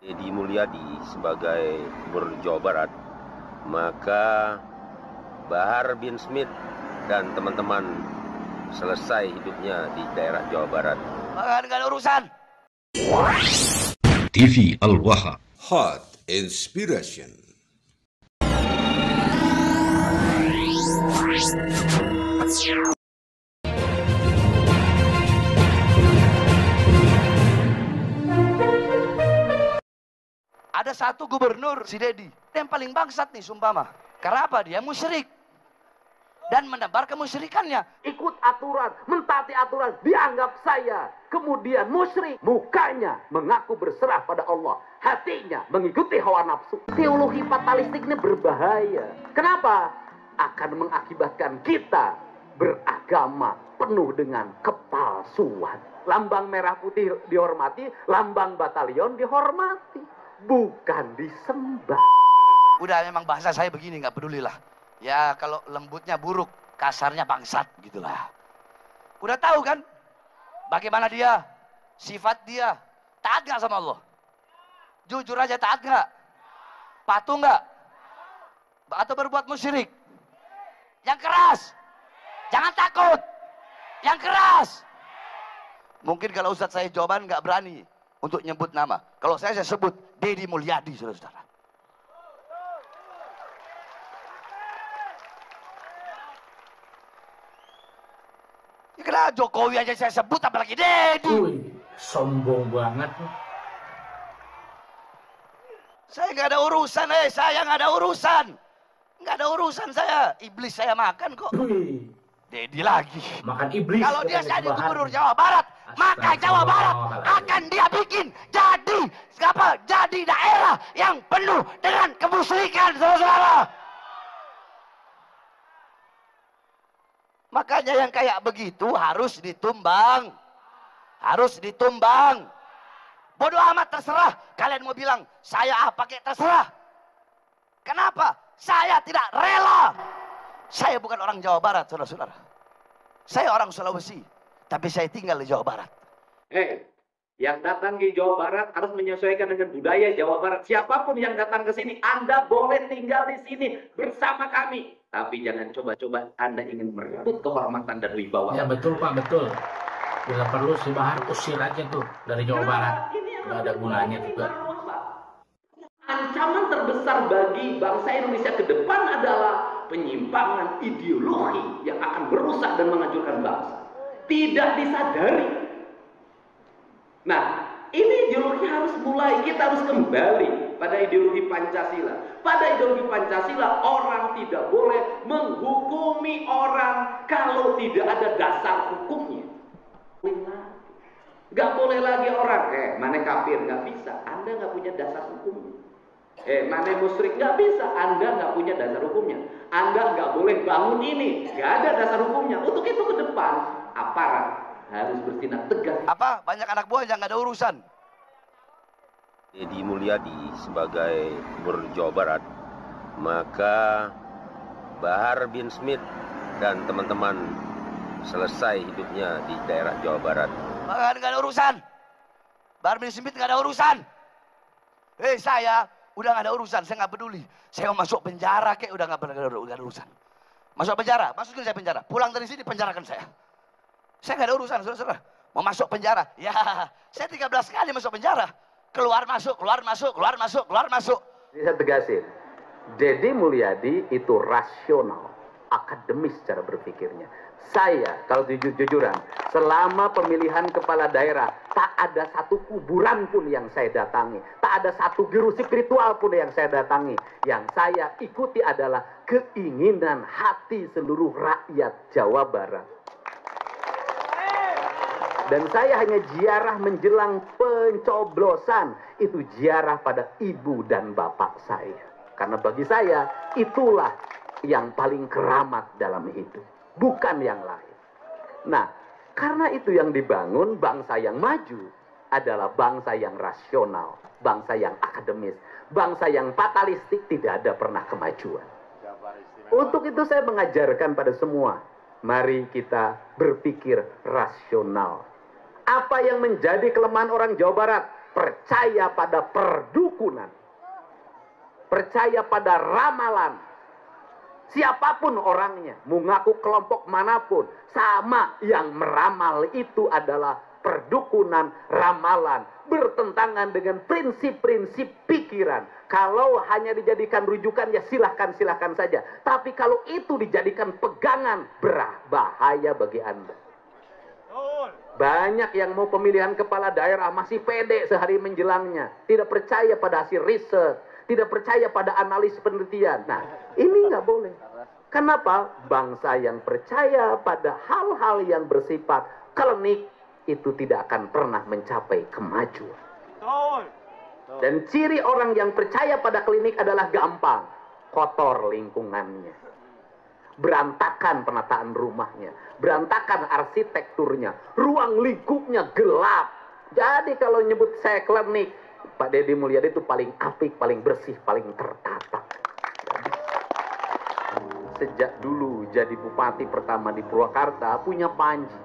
Deddy Mulyadi sebagai Gubernur Jawa Barat, maka Bahar bin Smith dan teman-teman selesai hidupnya di daerah Jawa Barat. Maka nggak ada urusan. TV Al-Wahab, Hot Inspiration. Ada satu gubernur, si Deddy, yang paling bangsat nih sumpama. Karena apa? Dia musyrik. Dan menebar kemusyrikannya. Ikut aturan, mentaati aturan, dianggap saya. Kemudian musyrik, mukanya mengaku berserah pada Allah. Hatinya mengikuti hawa nafsu. Teologi fatalistik ini berbahaya. Kenapa? Akan mengakibatkan kita beragama penuh dengan kepalsuan. Lambang merah putih dihormati, lambang batalion dihormati. Bukan disembah. Udah memang bahasa saya begini, nggak pedulilah. Ya kalau lembutnya buruk, kasarnya bangsat gitulah. Udah tahu kan bagaimana dia, sifat dia, taat gak sama Allah? Jujur aja, taat gak? Patuh gak? Atau berbuat musyrik? Yang keras, jangan takut. Yang keras. Mungkin kalau Ustadz saya jawaban gak berani untuk nyebut nama. Kalau saya sebut Deddy Mulyadi, saudara-saudara. Kenapa Jokowi aja saya sebut, apalagi Deddy? Wih, sombong banget. Saya nggak ada urusan, saya nggak ada urusan. Nggak ada urusan saya. Iblis saya makan kok. Wih, Deddy lagi. makan iblis. Kalau dia jadi gubernur Jawa Barat, maka Jawa Barat akan dia bikin jadi daerah yang penuh dengan kemusyrikan, saudara-saudara. Makanya yang kayak begitu harus ditumbang. Harus ditumbang. Bodoh amat, terserah. Kalian mau bilang, saya pakai terserah. Kenapa? Saya tidak rela. Saya bukan orang Jawa Barat, saudara-saudara. Saya orang Sulawesi. Tapi saya tinggal di Jawa Barat. Yang datang di Jawa Barat harus menyesuaikan dengan budaya Jawa Barat. Siapapun yang datang ke sini, Anda boleh tinggal di sini bersama kami. Tapi jangan coba-coba Anda ingin merebut kehormatan dan wibawa. Ya betul Pak, betul. Bila perlu si Bahar usir aja tuh dari Jawa Barat. Gak ada gunanya juga. Ancaman terbesar bagi bangsa Indonesia ke depan adalah penyimpangan ideologi yang akan merusak dan menghancurkan bangsa. Tidak disadari. Nah, ini ideologi harus mulai, kita harus kembali pada ideologi Pancasila. Pada ideologi Pancasila, orang tidak boleh menghukumi orang kalau tidak ada dasar hukumnya. Gak boleh lagi orang, mana kafir, gak bisa. Anda gak punya dasar hukumnya. Mana musyrik, gak bisa. Anda gak punya dasar hukumnya. Anda gak boleh bangun ini, gak ada dasar hukumnya. Untuk itu ke depan, aparat harus bertindak tegas. Apa? Banyak anak buah yang nggak ada urusan. Deddy Mulyadi sebagai Gubernur Jawa Barat, maka Bahar bin Smith dan teman-teman selesai hidupnya di daerah Jawa Barat. Maka nggak ada urusan. Bahar bin Smith nggak ada urusan. Saya udah nggak ada urusan. Saya nggak peduli. Saya mau masuk penjara kayak udah nggak ada urusan. Masuk penjara, masukin saya penjara. Pulang dari sini penjarakan saya. Saya nggak ada urusan, saudara-saudara. Mau masuk penjara, ya saya 13 kali masuk penjara. Keluar masuk, keluar masuk, keluar masuk, keluar masuk. Saya tegasin, Deddy Mulyadi itu rasional, akademis cara berpikirnya. Saya, kalau jujur-jujuran, selama pemilihan kepala daerah, tak ada satu kuburan pun yang saya datangi. Tak ada satu guru spiritual pun yang saya datangi. Yang saya ikuti adalah keinginan hati seluruh rakyat Jawa Barat. Dan saya hanya ziarah menjelang pencoblosan. Itu ziarah pada ibu dan bapak saya. Karena bagi saya, itulah yang paling keramat dalam hidup. Bukan yang lain. Nah, karena itu yang dibangun bangsa yang maju adalah bangsa yang rasional. Bangsa yang akademis. Bangsa yang fatalistik, tidak ada pernah kemajuan. Untuk itu saya mengajarkan pada semua. Mari kita berpikir rasional. Apa yang menjadi kelemahan orang Jawa Barat? percaya pada perdukunan, percaya pada ramalan. Siapapun orangnya, mengaku kelompok manapun, sama, yang meramal itu adalah perdukunan, ramalan, bertentangan dengan prinsip-prinsip pikiran. Kalau hanya dijadikan rujukan, ya silahkan saja. Tapi kalau itu dijadikan pegangan, berbahaya bagi Anda. Banyak yang mau pemilihan kepala daerah masih pede sehari menjelangnya, tidak percaya pada hasil riset, tidak percaya pada analis penelitian. Nah, ini nggak boleh. Kenapa? Bangsa yang percaya pada hal-hal yang bersifat klinik itu tidak akan pernah mencapai kemajuan. Dan ciri orang yang percaya pada klinik adalah gampang, kotor lingkungannya, berantakan penataan rumahnya, berantakan arsitekturnya, ruang lingkupnya gelap. Jadi kalau nyebut saya klinik, Pak Deddy Mulyadi itu paling apik, paling bersih, paling tertata. Sejak dulu jadi bupati pertama di Purwakarta punya panji,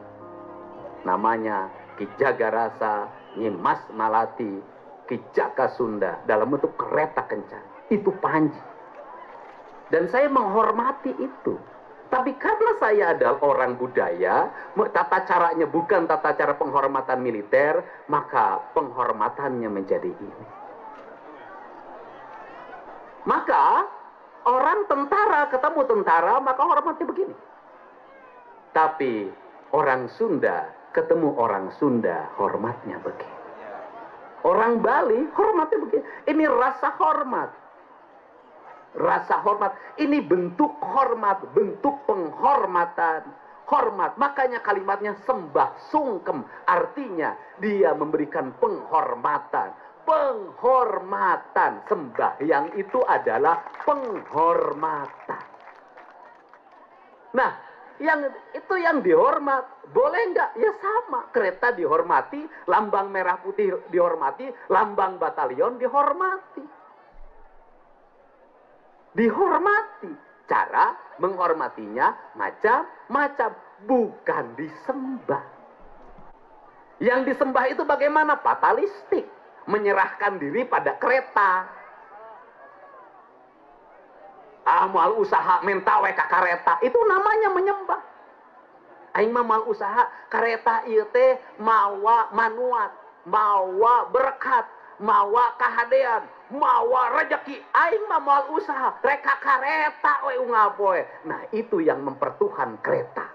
namanya Ki Jagarasa Nyimas Malati Ki Jaka Sunda, dalam bentuk kereta kencana. Itu panji. Dan saya menghormati itu. Tapi karena saya adalah orang budaya, tata caranya bukan tata cara penghormatan militer, maka penghormatannya menjadi ini. Maka orang tentara ketemu tentara, maka hormatnya begini. Tapi orang Sunda ketemu orang Sunda, hormatnya begini. Orang Bali hormatnya begini. Ini rasa hormat. Rasa hormat. Ini bentuk hormat, bentuk penghormatan. Hormat. Makanya kalimatnya sembah sungkem. Artinya dia memberikan penghormatan. Penghormatan. Sembahyang itu adalah penghormatan. Nah, itu yang dihormat. Boleh nggak? Ya sama. Kereta dihormati, lambang merah putih dihormati, lambang batalion dihormati. Dihormati. Cara menghormatinya macam-macam, bukan disembah. Yang disembah itu bagaimana? Fatalistik, menyerahkan diri pada kereta. Amal usaha mentawe ka kareta, itu namanya menyembah. Aing mah mal usaha kareta ieu teh mawa manuat, mawa berkat, mawa kahadean, mawa rezeki. Aing mah mal usaha reka kareta we unggal poe. Nah, itu yang mempertuhan kereta.